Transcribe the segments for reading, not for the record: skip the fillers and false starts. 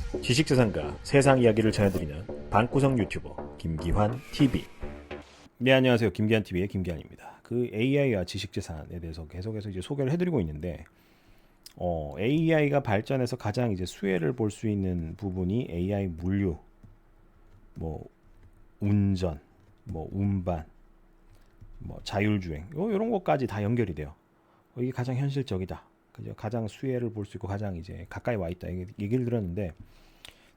지식재산가 세상 이야기를 전해드리는 방구석 유튜버 김기환 TV. 네, 안녕하세요. 김기환 TV의 김기환입니다. 그 AI와 지식재산에 대해서 계속해서 이제 소개를 해드리고 있는데, AI가 발전해서 가장 이제 수혜를 볼 수 있는 부분이 AI 물류, 뭐 운전, 뭐 운반, 뭐 자율주행, 이런 것까지 다 연결이 돼요. 이게 가장 현실적이다. 그죠? 가장 수혜를 볼 수 있고 가장 이제 가까이 와 있다. 얘기를 들었는데.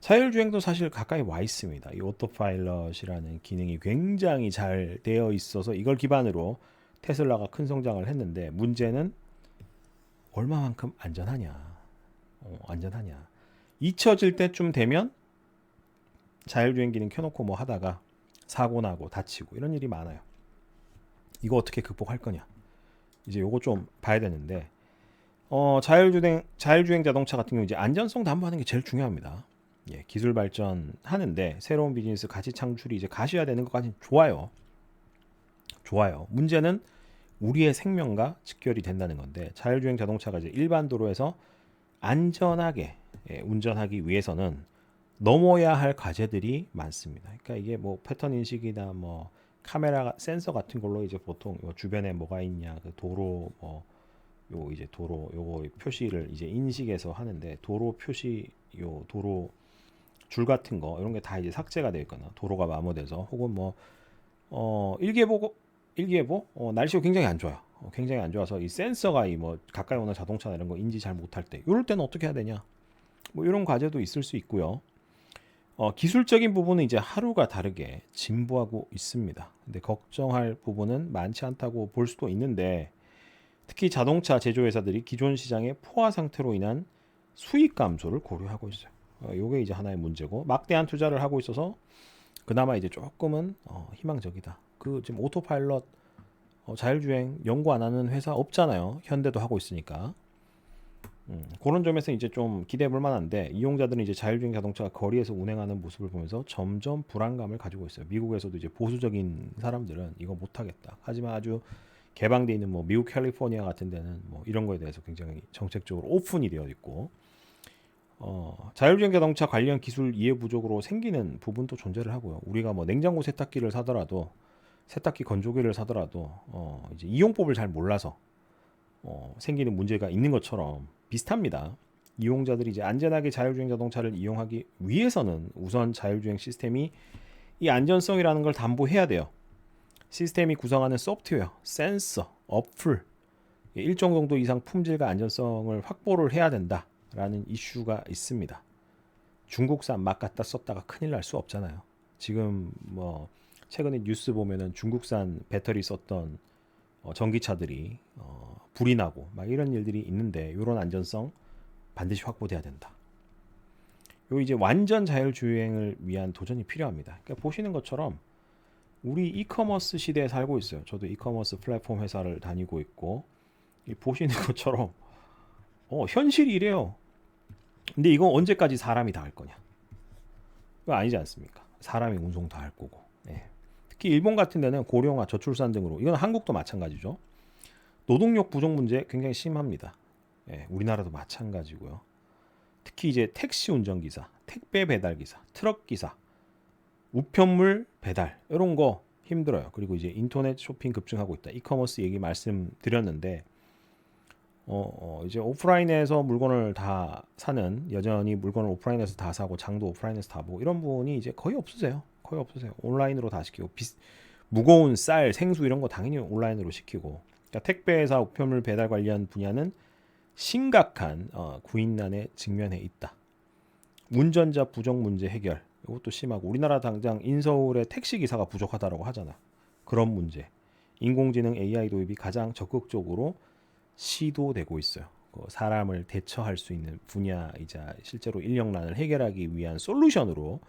자율주행도 사실 가까이 와 있습니다. 이 오토파일럿이라는 기능이 굉장히 잘 되어 있어서 이걸 기반으로 테슬라가 큰 성장을 했는데, 문제는 얼마만큼 안전하냐. 안전하냐. 잊혀질 때쯤 되면 자율주행 기능 켜놓고 뭐 하다가 사고 나고 다치고 이런 일이 많아요. 이거 어떻게 극복할 거냐. 이제 요거 좀 봐야 되는데, 자율주행 자동차 같은 경우 이제 안전성 담보하는 게 제일 중요합니다. 예, 기술 발전하는데 새로운 비즈니스 가치 창출이 이제 가셔야 되는 것까지는 좋아요. 좋아요. 문제는 우리의 생명과 직결이 된다는 건데, 자율주행 자동차가 이제 일반 도로에서 안전하게 운전하기 위해서는 넘어야 할 과제들이 많습니다. 그러니까 이게 뭐 패턴 인식이나 뭐 카메라 센서 같은 걸로 이제 보통 요 주변에 뭐가 있냐, 그 도로 요 이제 도로 요거 표시를 이제 인식해서 하는데, 도로 표시 요 도로 줄 같은 거 이런 게 다 이제 삭제가 되어 있거나 도로가 마모돼서, 혹은 뭐 일기예보 날씨가 굉장히 안 좋아요. 굉장히 안 좋아서 이 센서가 이 뭐 가까이 오는 자동차나 이런 거 인지 잘 못할 때, 이럴 때는 어떻게 해야 되냐, 뭐 이런 과제도 있을 수 있고요. 기술적인 부분은 이제 하루가 다르게 진보하고 있습니다. 근데 걱정할 부분은 많지 않다고 볼 수도 있는데, 특히 자동차 제조회사들이 기존 시장의 포화 상태로 인한 수익 감소를 고려하고 있어요. 요게 이제 하나의 문제고, 막대한 투자를 하고 있어서 그나마 이제 조금은 희망적이다. 그 지금 오토파일럿 자율주행 연구 안 하는 회사 없잖아요. 현대도 하고 있으니까. 그런 점에서 이제 좀 기대해 볼 만한데, 이용자들은 이제 자율주행 자동차가 거리에서 운행하는 모습을 보면서 점점 불안감을 가지고 있어요. 미국에서도 이제 보수적인 사람들은 이거 못 하겠다. 하지만 아주 개방돼 있는 뭐 미국 캘리포니아 같은 데는 뭐 이런 거에 대해서 굉장히 정책적으로 오픈이 되어 있고, 자율주행 자동차 관련 기술 이해 부족으로 생기는 부분도 존재를 하고요. 우리가 뭐 냉장고 세탁기를 사더라도, 세탁기 건조기를 사더라도 이제 이용법을 잘 몰라서 생기는 문제가 있는 것처럼 비슷합니다. 이용자들이 이제 안전하게 자율주행 자동차를 이용하기 위해서는 우선 자율주행 시스템이 이 안전성이라는 걸 담보해야 돼요. 시스템이 구성하는 소프트웨어, 센서, 어플, 일정 정도 이상 품질과 안전성을 확보를 해야 된다라는 이슈가 있습니다. 중국산 막 갖다 썼다가 큰일 날 수 없잖아요. 지금 뭐 최근에 뉴스 보면은 중국산 배터리 썼던 전기차들이 불이 나고 막 이런 일들이 있는데, 이런 안전성 반드시 확보돼야 된다. 요 이제 완전 자율주행을 위한 도전이 필요합니다. 그러니까 보시는 것처럼 우리 이커머스 시대에 살고 있어요. 저도 이커머스 플랫폼 회사를 다니고 있고, 보시는 것처럼 현실이 이래요. 근데 이건 언제까지 사람이 다 할 거냐? 그거 아니지 않습니까? 사람이 운송 다 할 거고. 예. 특히 일본 같은 데는 고령화, 저출산 등으로, 이건 한국도 마찬가지죠. 노동력 부족 문제 굉장히 심합니다. 예, 우리나라도 마찬가지고요. 특히 이제 택시 운전기사, 택배 배달기사, 트럭기사, 우편물 배달 이런 거 힘들어요. 그리고 이제 인터넷 쇼핑 급증하고 있다. 이커머스 얘기 말씀드렸는데, 이제 오프라인에서 물건을 다 사는, 여전히 물건을 오프라인에서 다 사고 장도 오프라인에서 다 보고 이런 분이 이제 거의 없으세요. 거의 없으세요. 온라인으로 다 시키고, 무거운 쌀, 생수 이런 거 당연히 온라인으로 시키고. 그러니까 택배회사 우편물 배달 관련 분야는 심각한 구인난에 직면해 있다. 운전자 부족 문제 해결, 이것도 심하고, 우리나라 당장 인서울에 택시 기사가 부족하다고 하잖아. 그런 문제, 인공지능 AI 도입이 가장 적극적으로 시도되고 있어요. 사람을 대처할 수 있는 분야이자 실제로 인력난을 해결하기 위한 솔루션으로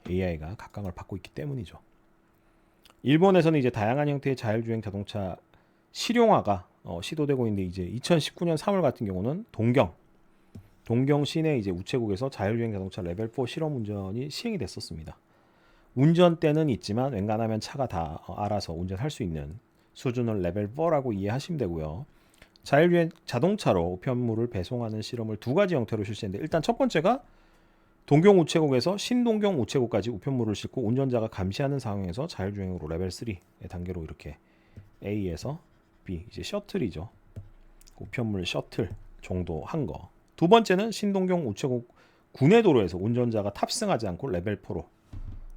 AI가 각광을 받고 있기 때문이죠. 일본에서는 이제 다양한 형태의 자율주행 자동차 실용화가 시도되고 있는데, 이제 2019년 3월 같은 경우는 동경 시내 이제 우체국에서 자율주행 자동차 레벨 4 실험 운전이 시행이 됐었습니다. 운전대는 있지만 웬간하면 차가 다 알아서 운전할 수 있는 수준을 레벨 4라고 이해하시면 되고요. 자율주행 자동차로 우편물을 배송하는 실험을 두 가지 형태로 실시했는데, 일단 첫 번째가 동경 우체국에서 신동경 우체국까지 우편물을 싣고 운전자가 감시하는 상황에서 자율주행으로 레벨 3의 단계로 이렇게 A에서 B, 이제 셔틀이죠. 우편물 셔틀 정도 한 거. 두 번째는 신동경 우체국 국내 도로에서 운전자가 탑승하지 않고 레벨 4로.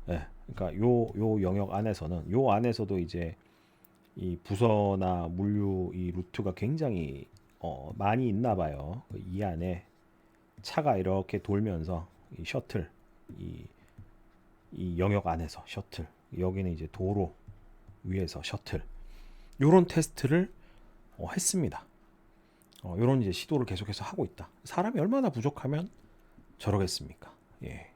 예, 그러니까 요 영역 안에서는 요 안에서도 이제 이 부서나 물류 이 루트가 굉장히 많이 있나 봐요. 이 안에 차가 이렇게 돌면서 이 셔틀 이 영역 안에서 셔틀, 여기는 이제 도로 위에서 셔틀, 요런 테스트를 했습니다. 요런 이제 시도를 계속해서 하고 있다. 사람이 얼마나 부족하면 저러겠습니까? 예.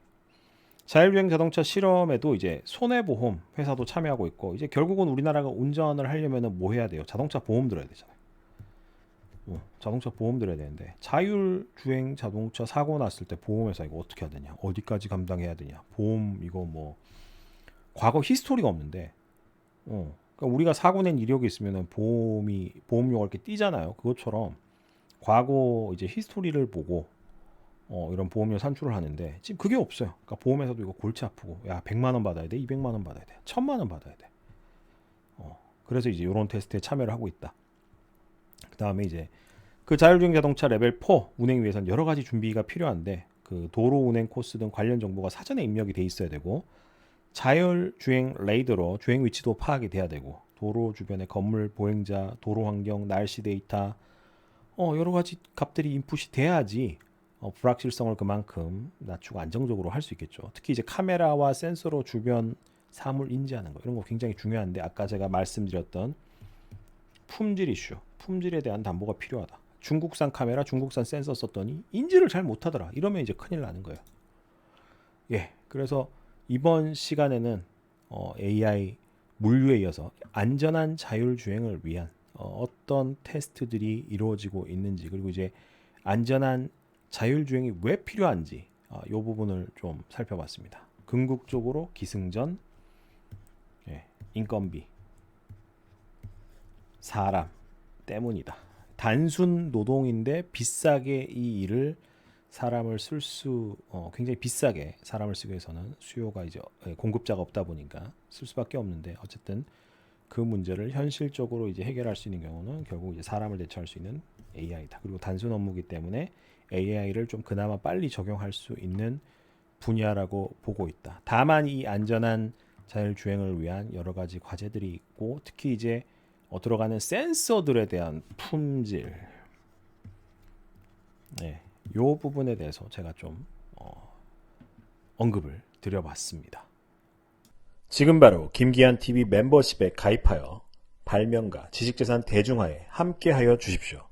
자율주행 자동차 실험에도 이제 손해보험 회사도 참여하고 있고, 이제 결국은 우리나라가 운전을 하려면 뭐 해야 돼요? 자동차 보험 들어야 되잖아요. 자동차 보험 들어야 되는데, 자율주행 자동차 사고 났을 때 보험회사 이거 어떻게 해야 되냐? 어디까지 감당해야 되냐? 보험 이거 뭐 과거 히스토리가 없는데, 그러니까 우리가 사고 낸 이력이 있으면 보험료가 이렇게 띄잖아요. 그것처럼 과거 이제 히스토리를 보고 이런 보험료 산출을 하는데, 지금 그게 없어요. 그러니까 보험회사도 이거 골치 아프고, 야 100만 원 받아야 돼, 200만 원 받아야 돼, 1000만 원 받아야 돼. 그래서 이제 이런 테스트에 참여를 하고 있다. 그 다음에 이제 그 자율주행 자동차 레벨 4 운행 위해서는 여러 가지 준비가 필요한데, 그 도로 운행 코스 등 관련 정보가 사전에 입력이 돼 있어야 되고, 자율주행 레이더로 주행 위치도 파악이 돼야 되고, 도로 주변의 건물, 보행자, 도로 환경, 날씨 데이터, 여러 가지 값들이 인풋이 돼야지 불확실성을 그만큼 낮추고 안정적으로 할 수 있겠죠. 특히 이제 카메라와 센서로 주변 사물 인지하는 거, 이런 거 굉장히 중요한데, 아까 제가 말씀드렸던 품질 이슈, 품질에 대한 담보가 필요하다. 중국산 카메라, 중국산 센서 썼더니 인지를 잘 못하더라. 이러면 이제 큰일 나는 거예요. 예, 그래서 이번 시간에는 AI 물류에 이어서 안전한 자율주행을 위한 어떤 테스트들이 이루어지고 있는지, 그리고 이제 안전한 자율주행이 왜 필요한지 이 부분을 좀 살펴봤습니다. 궁극적으로 기승전, 인건비, 사람 때문이다. 단순 노동인데 비싸게 이 일을 사람을 굉장히 비싸게 사람을 쓰기 위해서는 수요가 이제 공급자가 없다 보니까 쓸 수밖에 없는데, 어쨌든 그 문제를 현실적으로 이제 해결할 수 있는 경우는 결국 이제 사람을 대체할 수 있는 AI다. 그리고 단순 업무이기 때문에 AI를 좀 그나마 빨리 적용할 수 있는 분야라고 보고 있다. 다만 이 안전한 자율주행을 위한 여러 가지 과제들이 있고, 특히 이제 들어가는 센서들에 대한 품질, 이 부분에 대해서 제가 좀 언급을 드려봤습니다. 지금 바로 김기한 TV 멤버십에 가입하여 발명가 지식재산 대중화에 함께하여 주십시오.